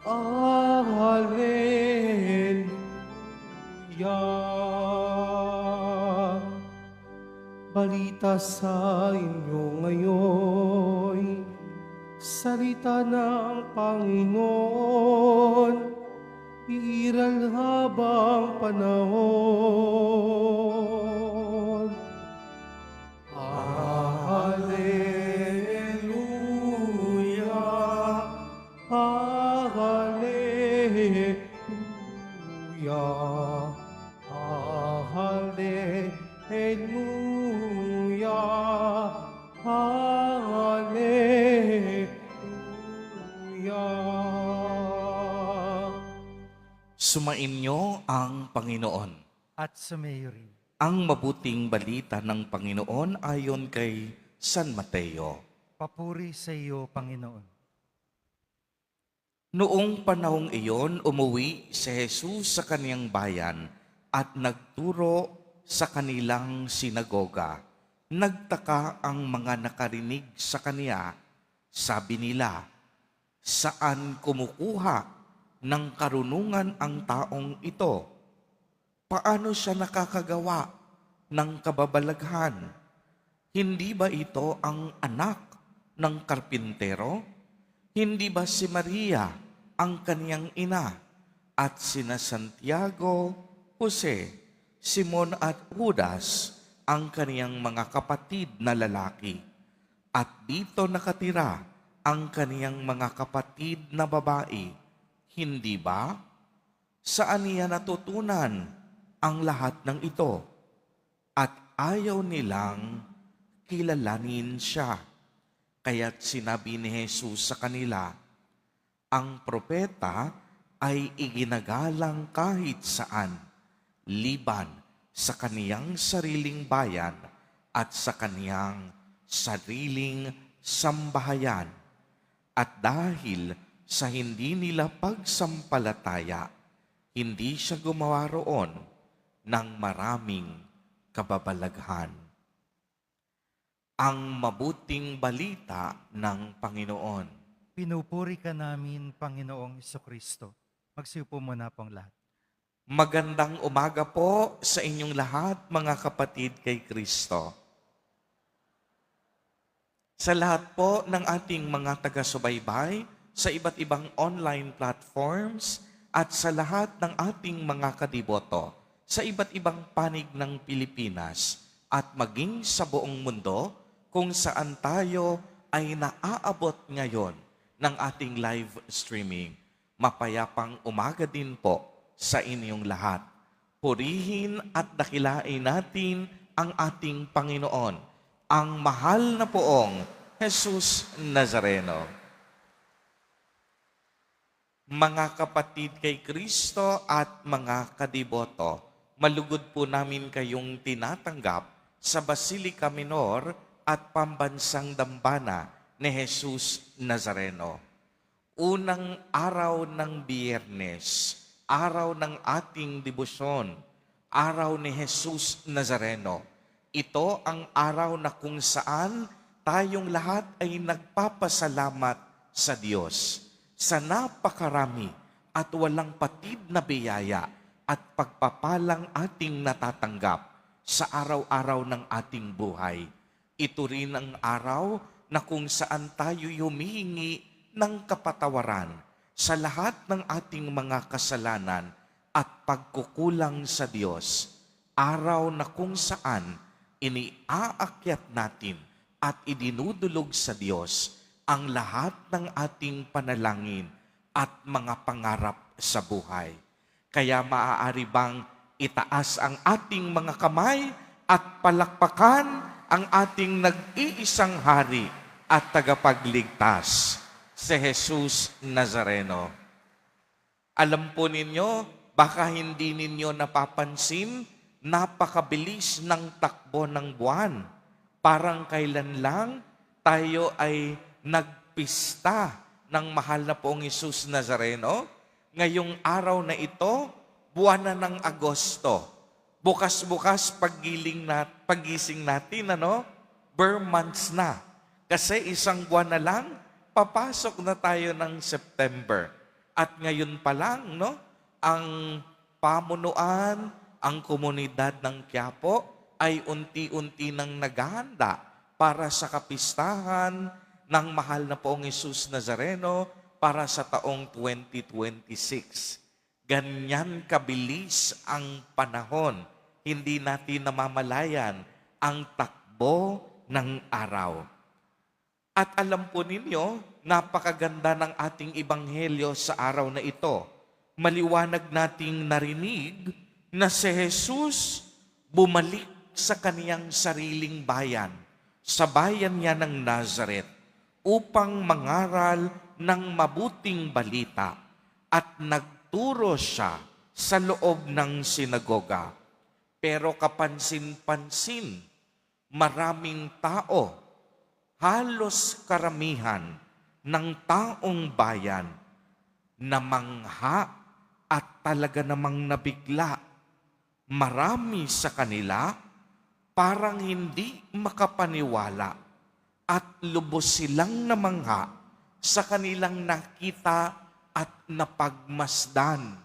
Hallelujah. Balita sa inyo ngayon, salita ng Panginoon, iiral habang panahon. Hallelujah. Hallelujah. Hallelujah. Hallelujah. Sumainyo ang Panginoon. At sumayo rin. Ang mabuting balita ng Panginoon ayon kay San Mateo. Papuri sa iyo, Panginoon. Noong panahong iyon, umuwi si Jesus sa kaniyang bayan at nagturo sa kanilang sinagoga. Nagtaka ang mga nakarinig sa kaniya. Sabi nila, saan kumukuha ng karunungan ang taong ito? Paano siya nakakagawa ng kababalaghan? Hindi ba ito ang anak ng karpintero? Hindi ba si Maria ang kaniyang ina at sina Santiago, Jose, Simon at Judas ang kaniyang mga kapatid na lalaki? At dito nakatira ang kaniyang mga kapatid na babae. Hindi ba? Saan niya natutunan ang lahat ng ito? At ayaw nilang kilalanin siya. Kaya't sinabi ni Jesus sa kanila, ang propeta ay iginagalang kahit saan, liban sa kaniyang sariling bayan at sa kaniyang sariling sambahayan. At dahil sa hindi nila pagsampalataya, hindi siya gumawa roon ng maraming kababalaghan. Ang mabuting balita ng Panginoon. Pinupuri ka namin, Panginoong Isokristo. Magsiupo muna pong lahat. Magandang umaga po sa inyong lahat, mga kapatid kay Kristo. Sa lahat po ng ating mga taga-subaybay, sa iba't ibang online platforms, at sa lahat ng ating mga kadiboto, sa iba't ibang panig ng Pilipinas, at maging sa buong mundo, kung saan tayo ay naaabot ngayon ng ating live streaming. Mapayapang umaga din po sa inyong lahat. Purihin at dakilain natin ang ating Panginoon, ang mahal na poong Jesus Nazareno. Mga kapatid kay Kristo at mga kadiboto, malugod po namin kayong tinatanggap sa Basilica Minor at Pambansang Dambana ni Jesus Nazareno. Unang araw ng Biyernes, araw ng ating debosyon, araw ni Jesus Nazareno. Ito ang araw na kung saan tayong lahat ay nagpapasalamat sa Diyos sa napakarami at walang patid na biyaya at pagpapalang ating natatanggap sa araw-araw ng ating buhay. Ito rin ang araw na kung saan tayo humihingi ng kapatawaran sa lahat ng ating mga kasalanan at pagkukulang sa Diyos. Araw na kung saan iniaakyat natin at idinudulog sa Diyos ang lahat ng ating panalangin at mga pangarap sa buhay. Kaya maaari bang itaas ang ating mga kamay at palakpakan ang ating nag-iisang hari at tagapagligtas, si Jesus Nazareno. Alam po ninyo, baka hindi ninyo napapansin, napakabilis ng takbo ng buwan. Parang kailan lang tayo ay nagpista ng mahal na poong Jesus Nazareno. Ngayong araw na ito, buwan na ng Agosto. Bukas-bukas paggising natin, Burr months na. Kasi isang buwan na lang, papasok na tayo ng September. At ngayon pa lang, no, ang pamunuan, ang komunidad ng Quiapo ay unti-unti nang naghahanda para sa kapistahan ng mahal na Poong Jesus Nazareno para sa taong 2026. Ganyan kabilis ang panahon. Hindi natin namamalayan ang takbo ng araw. At alam po ninyo, napakaganda ng ating ibanghelyo sa araw na ito. Maliwanag nating narinig na si Jesus bumalik sa kaniyang sariling bayan, sa bayan niya ng Nazareth, upang mangaral ng mabuting balita at nagturo siya sa loob ng sinagoga. Pero kapansin-pansin, maraming tao, halos karamihan ng taong bayan, namangha at talaga namang nabigla. Marami sa kanila parang hindi makapaniwala at lubos silang namangha sa kanilang nakita at napagmasdan.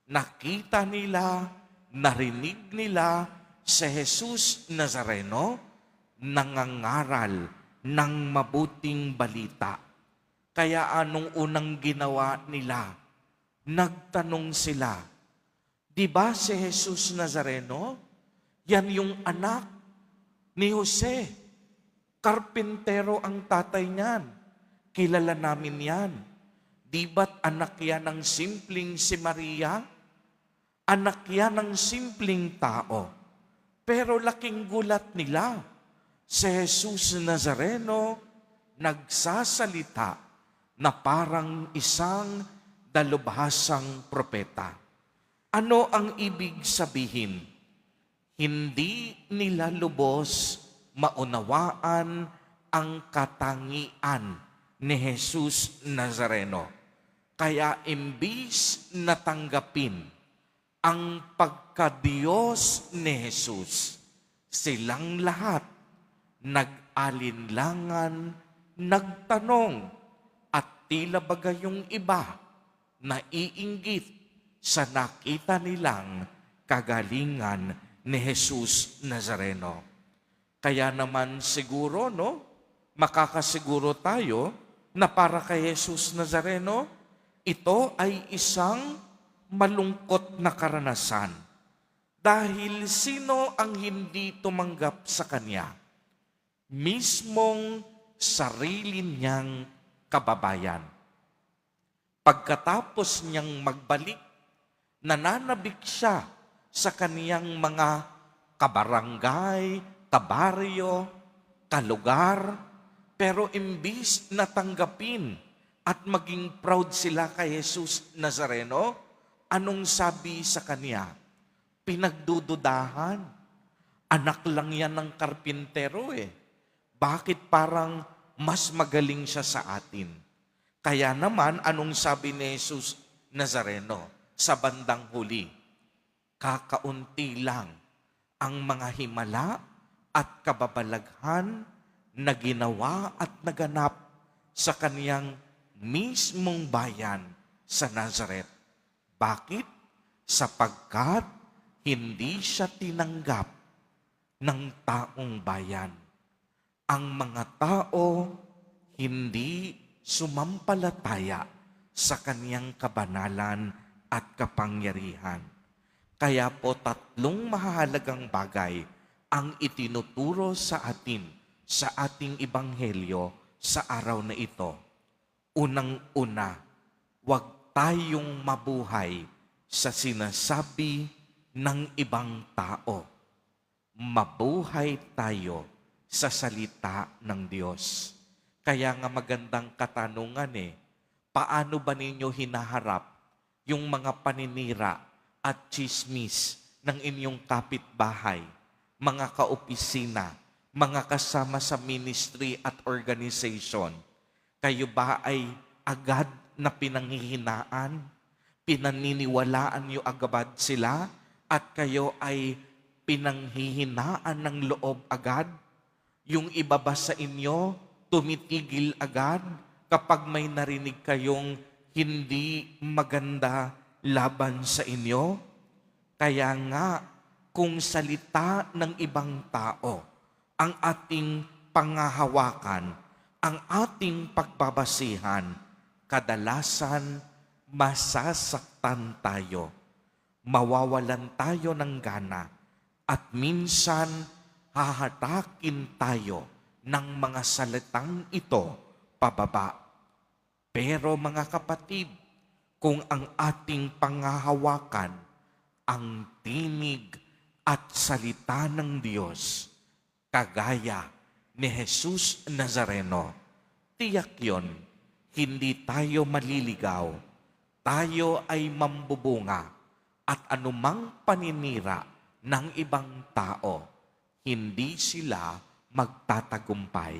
Nakita nila, narinig nila si Jesus Nazareno nangangaral ng mabuting balita. Kaya anong unang ginawa nila? Nagtanong sila, di ba si Jesus Nazareno? Yan yung anak ni Jose. Karpintero ang tatay niyan. Kilala namin yan. Di ba't anak yan ng simpleng si Maria? Anak yan ng simpleng tao. Pero laking gulat nila. Si Jesus Nazareno nagsasalita na parang isang dalubhasang propeta. Ano ang ibig sabihin? Hindi nila lubos maunawaan ang katangian ni Jesus Nazareno. Kaya imbis na tanggapin ang pagka-Diyos ni Jesus, silang lahat nag-alinlangan, nagtanong, at tila bagay yung iba na iinggit sa nakita nilang kagalingan ni Jesus Nazareno. Kaya naman siguro, no, makakasiguro tayo na para kay Jesus Nazareno, ito ay isang malungkot na karanasan. Dahil sino ang hindi tumanggap sa Kanya? Mismong sarili niyang kababayan. Pagkatapos niyang magbalik, nananabik siya sa kaniyang mga kabarangay, kabaryo, kalugar, pero imbis na tanggapin at maging proud sila kay Jesus Nazareno, anong sabi sa kanya? Pinagdududahan. Anak lang yan ng karpintero eh. Bakit parang mas magaling siya sa atin? Kaya naman, anong sabi ni Jesus Nazareno sa bandang huli? Kakaunti lang ang mga himala at kababalaghan na ginawa at naganap sa kaniyang mismong bayan sa Nazareth. Bakit? Sapagkat hindi siya tinanggap ng taong bayan. Ang mga tao hindi sumampalataya sa kaniyang kabanalan at kapangyarihan. Kaya po tatlong mahalagang bagay ang itinuturo sa atin sa ating ibanghelyo sa araw na ito. Unang-una, huwag tayong mabuhay sa sinasabi ng ibang tao. Mabuhay tayo sa salita ng Diyos. Kaya nga magandang katanungan paano ba ninyo hinaharap yung mga paninira at chismis ng inyong kapitbahay, mga kaopisina, mga kasama sa ministry at organization? Kayo ba ay agad na pinanghihinaan? Pinaniniwalaan niyo agad sila at kayo ay pinanghihinaan ng loob agad? Yung iba ba sa inyo tumitigil agad kapag may narinig kayong hindi maganda laban sa inyo? Kaya nga, kung salita ng ibang tao ang ating pangahawakan, ang ating pagbabasihan, kadalasan masasaktan tayo, mawawalan tayo ng gana, at minsan hahatakin tayo ng mga salitang ito pababa. Pero mga kapatid, kung ang ating pangahawakan ang tinig at salita ng Diyos, kagaya ni Jesus Nazareno, tiyak yon, hindi tayo maliligaw, tayo ay mambubunga, at anumang paninira ng ibang tao, hindi sila magtatagumpay.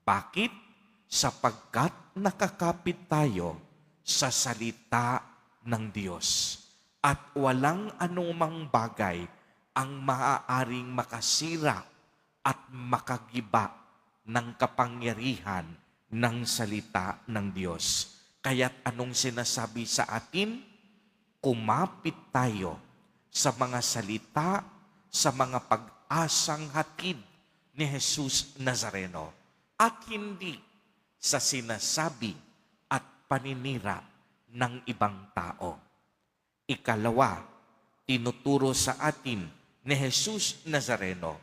Bakit? Sapagkat nakakapit tayo sa salita ng Diyos. At walang anumang bagay ang maaaring makasira at makagiba ng kapangyarihan ng salita ng Diyos. Kaya't anong sinasabi sa atin? Kumapit tayo sa mga salita, sa mga pag-asang hatid ni Jesus Nazareno, at hindi sa sinasabi at paninira ng ibang tao. Ikalawa, tinuturo sa atin ni Jesus Nazareno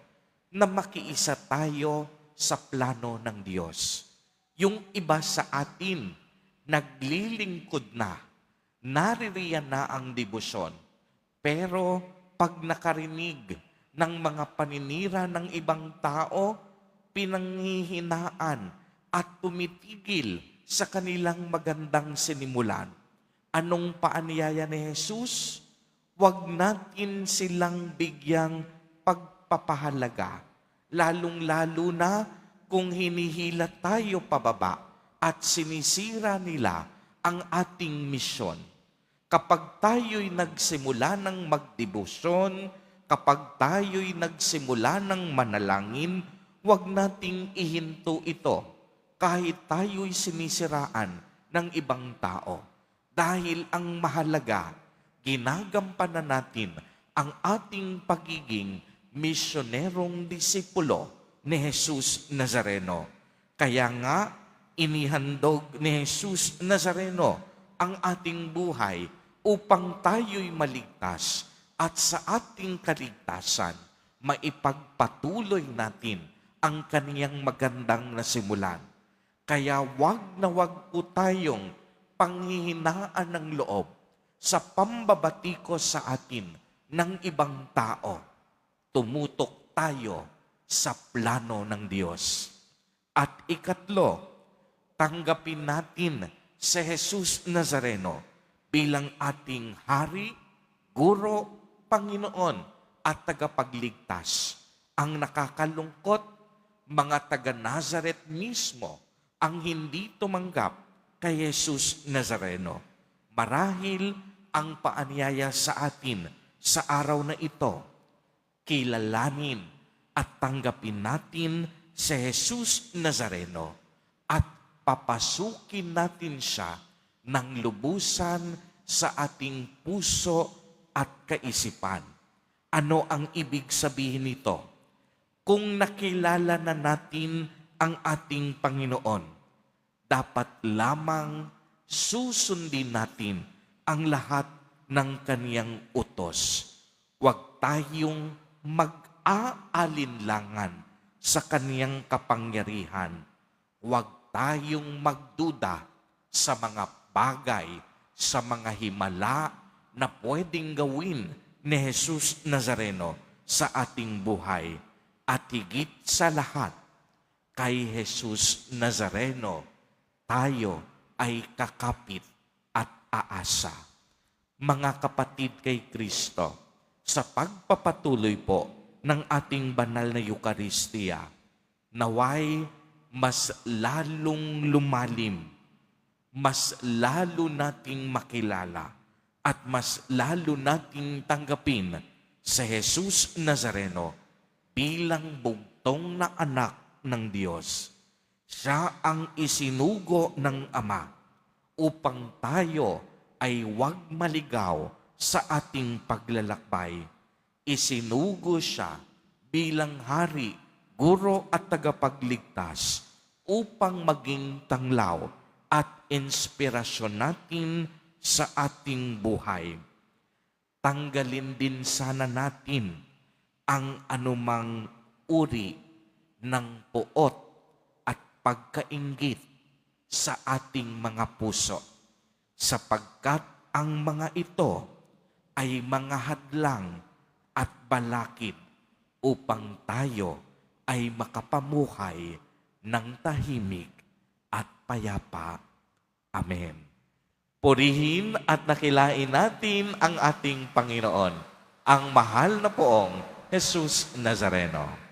na makiisa tayo sa plano ng Diyos. Yung iba sa atin, naglilingkod na, naririyan na ang debosyon, pero pag nakarinig ng mga paninira ng ibang tao, pinanghihinaan at tumitigil sa kanilang magandang sinimulan. Anong paanyaya ni Jesus? Huwag natin silang bigyang pagpapahalaga, lalong-lalo na kung hinihila tayo pababa at sinisira nila ang ating misyon. Kapag tayo'y nagsimula ng magdebosyon, kapag tayo'y nagsimula ng manalangin, huwag nating ihinto ito kahit tayo'y sinisiraan ng ibang tao. Dahil ang mahalaga, ginagampanan natin ang ating pagiging misyonerong disipulo ni Jesus Nazareno. Kaya nga, inihandog ni Jesus Nazareno ang ating buhay upang tayo'y maligtas at sa ating kaligtasan, maipagpatuloy natin ang kaniyang magandang nasimulan. Kaya wag na wag po tayong panghihinaan ng loob sa pambabatikos sa atin ng ibang tao. Tumutok tayo sa plano ng Diyos. At ikatlo, tanggapin natin si Jesus Nazareno bilang ating Hari, Guro, Panginoon at tagapagligtas. Ang nakakalungkot, mga taga-Nazaret mismo ang hindi tumanggap kay Jesus Nazareno. Marahil ang paanyaya sa atin sa araw na ito, kilalanin at tanggapin natin si Jesus Nazareno at papasukin natin siya ng lubusan sa ating puso at kaisipan. Ano ang ibig sabihin nito? Kung nakilala na natin ang ating Panginoon, dapat lamang susundin natin ang lahat ng kaniyang utos. Huwag tayong mag-aalinlangan sa kaniyang kapangyarihan. Huwag tayong magduda sa mga bagay, sa mga himala na pwedeng gawin ni Jesus Nazareno sa ating buhay. At higit sa lahat, kay Jesus Nazareno, tayo ay kakapit at aasa. Mga kapatid kay Kristo, sa pagpapatuloy po ng ating banal na Eucharistia, naway mas lalong lumalim, mas lalo nating makilala, at mas lalo nating tanggapin si Jesus Nazareno bilang bugtong na anak ng Diyos. Siya ang isinugo ng Ama upang tayo ay huwag maligaw sa ating paglalakbay. Isinugo siya bilang hari, guro at tagapagligtas upang maging tanglaw at inspirasyon natin sa ating buhay. Tanggalin din sana natin ang anumang uri ng puot at pagkainggit sa ating mga puso, sapagkat ang mga ito ay mga hadlang at balakid upang tayo ay makapamuhay ng tahimik at payapa. Amen. Purihin at nakilain natin ang ating Panginoon, ang mahal na poong Jesus Nazareno.